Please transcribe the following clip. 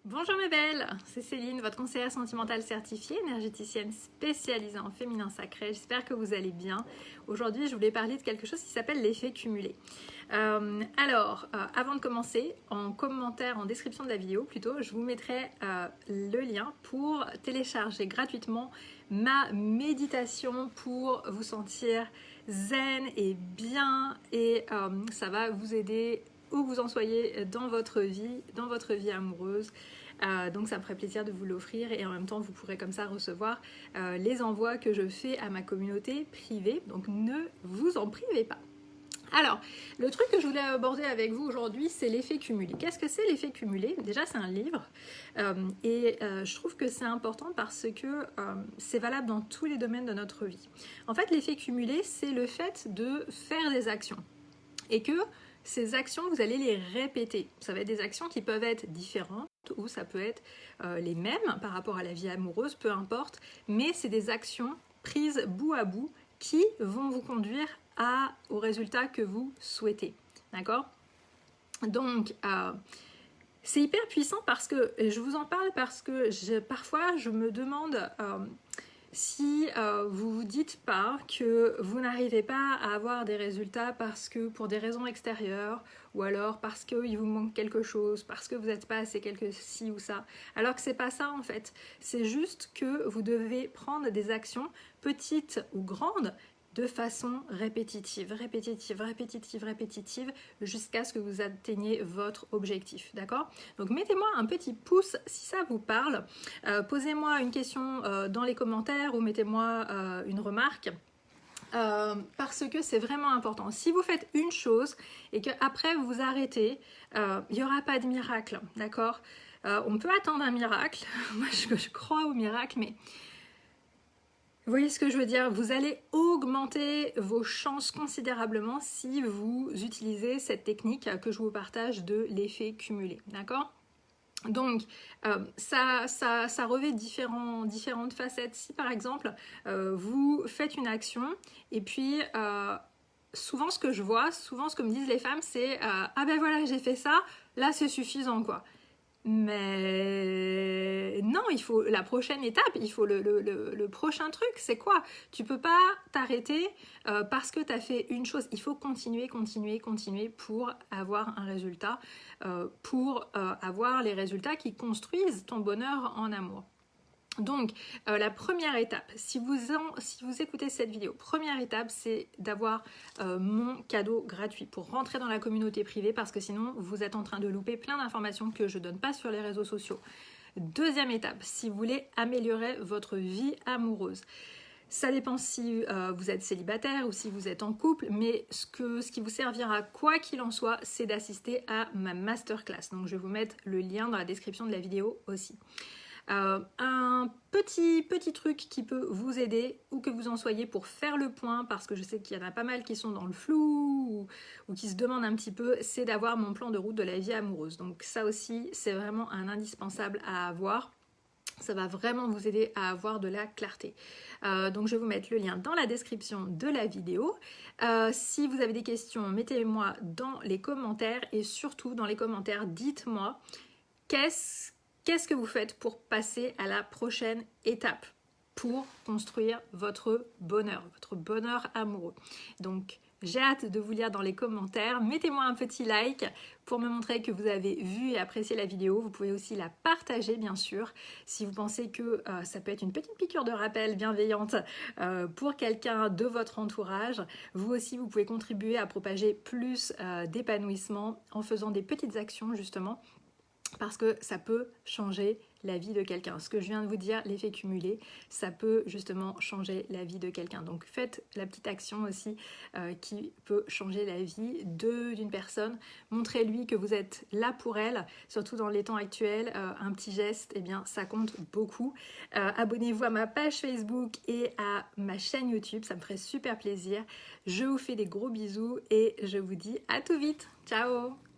Bonjour mes belles, c'est Céline, votre conseillère sentimentale certifiée, énergéticienne spécialisée en féminin sacré. J'espère que vous allez bien. Aujourd'hui, je voulais parler de quelque chose qui s'appelle l'effet cumulé. Avant de commencer, en commentaire, en description de la vidéo plutôt, je vous mettrai le lien pour télécharger gratuitement ma méditation pour vous sentir zen et bien et ça va vous aider où vous en soyez dans votre vie amoureuse. Donc ça me ferait plaisir de vous l'offrir et en même temps vous pourrez comme ça recevoir les envois que je fais à ma communauté privée. Donc ne vous en privez pas. Alors, le truc que je voulais aborder avec vous aujourd'hui, c'est l'effet cumulé. Qu'est-ce que c'est l'effet cumulé? Déjà, c'est un livre je trouve que c'est important parce que c'est valable dans tous les domaines de notre vie. En fait, l'effet cumulé, c'est le fait de faire des actions et que ces actions, vous allez les répéter. Ça va être des actions qui peuvent être différentes ou ça peut être les mêmes par rapport à la vie amoureuse, peu importe, mais c'est des actions prises bout à bout qui vont vous conduire au résultat que vous souhaitez. D'accord? Donc, c'est hyper puissant parce que, je vous en parle parce que parfois je me demande si vous vous dites pas que vous n'arrivez pas à avoir des résultats parce que pour des raisons extérieures ou alors parce qu'il vous manque quelque chose, parce que vous n'êtes pas assez quelque ci ou ça, alors que c'est pas ça en fait. C'est juste que vous devez prendre des actions petites ou grandes de façon répétitive, jusqu'à ce que vous atteigniez votre objectif, d'accord? Donc mettez-moi un petit pouce si ça vous parle, posez-moi une question dans les commentaires ou mettez-moi une remarque. Parce que c'est vraiment important. Si vous faites une chose et qu'après vous vous arrêtez, il n'y aura pas de miracle, d'accord? On peut attendre un miracle, moi je crois au miracle, mais vous voyez ce que je veux dire? Vous allez augmenter vos chances considérablement si vous utilisez cette technique que je vous partage de l'effet cumulé, d'accord? Donc, ça revêt différentes facettes. Si par exemple, vous faites une action et puis souvent ce que je vois, souvent ce que me disent les femmes, c'est ah ben voilà, j'ai fait ça, là c'est suffisant quoi. Mais non, il faut la prochaine étape, il faut le prochain truc, c'est quoi? Tu peux pas t'arrêter parce que tu as fait une chose, il faut continuer pour avoir un résultat, pour avoir les résultats qui construisent ton bonheur en amour. Donc, la première étape, si vous écoutez cette vidéo, première étape, c'est d'avoir mon cadeau gratuit pour rentrer dans la communauté privée parce que sinon, vous êtes en train de louper plein d'informations que je ne donne pas sur les réseaux sociaux. Deuxième étape, si vous voulez améliorer votre vie amoureuse. Ça dépend si vous êtes célibataire ou si vous êtes en couple, mais ce qui vous servira, quoi qu'il en soit, c'est d'assister à ma masterclass. Donc, je vais vous mettre le lien dans la description de la vidéo aussi. Un petit truc qui peut vous aider où que vous en soyez pour faire le point, parce que je sais qu'il y en a pas mal qui sont dans le flou ou qui se demandent un petit peu, c'est d'avoir mon plan de route de la vie amoureuse. Donc ça aussi, c'est vraiment un indispensable à avoir. Ça va vraiment vous aider à avoir de la clarté. Donc je vais vous mettre le lien dans la description de la vidéo. Si vous avez des questions, mettez-moi dans les commentaires et surtout dans les commentaires, dites-moi qu'est-ce que vous faites pour passer à la prochaine étape pour construire votre bonheur amoureux. Donc, j'ai hâte de vous lire dans les commentaires. Mettez-moi un petit like pour me montrer que vous avez vu et apprécié la vidéo. Vous pouvez aussi la partager, bien sûr, si vous pensez que ça peut être une petite piqûre de rappel bienveillante pour quelqu'un de votre entourage. Vous aussi, vous pouvez contribuer à propager plus d'épanouissement en faisant des petites actions, justement, parce que ça peut changer la vie de quelqu'un. Ce que je viens de vous dire, l'effet cumulé, ça peut justement changer la vie de quelqu'un. Donc faites la petite action aussi qui peut changer la vie d'une personne. Montrez-lui que vous êtes là pour elle, surtout dans les temps actuels. Un petit geste, eh bien, ça compte beaucoup. Abonnez-vous à ma page Facebook et à ma chaîne YouTube, ça me ferait super plaisir. Je vous fais des gros bisous et je vous dis à tout vite. Ciao!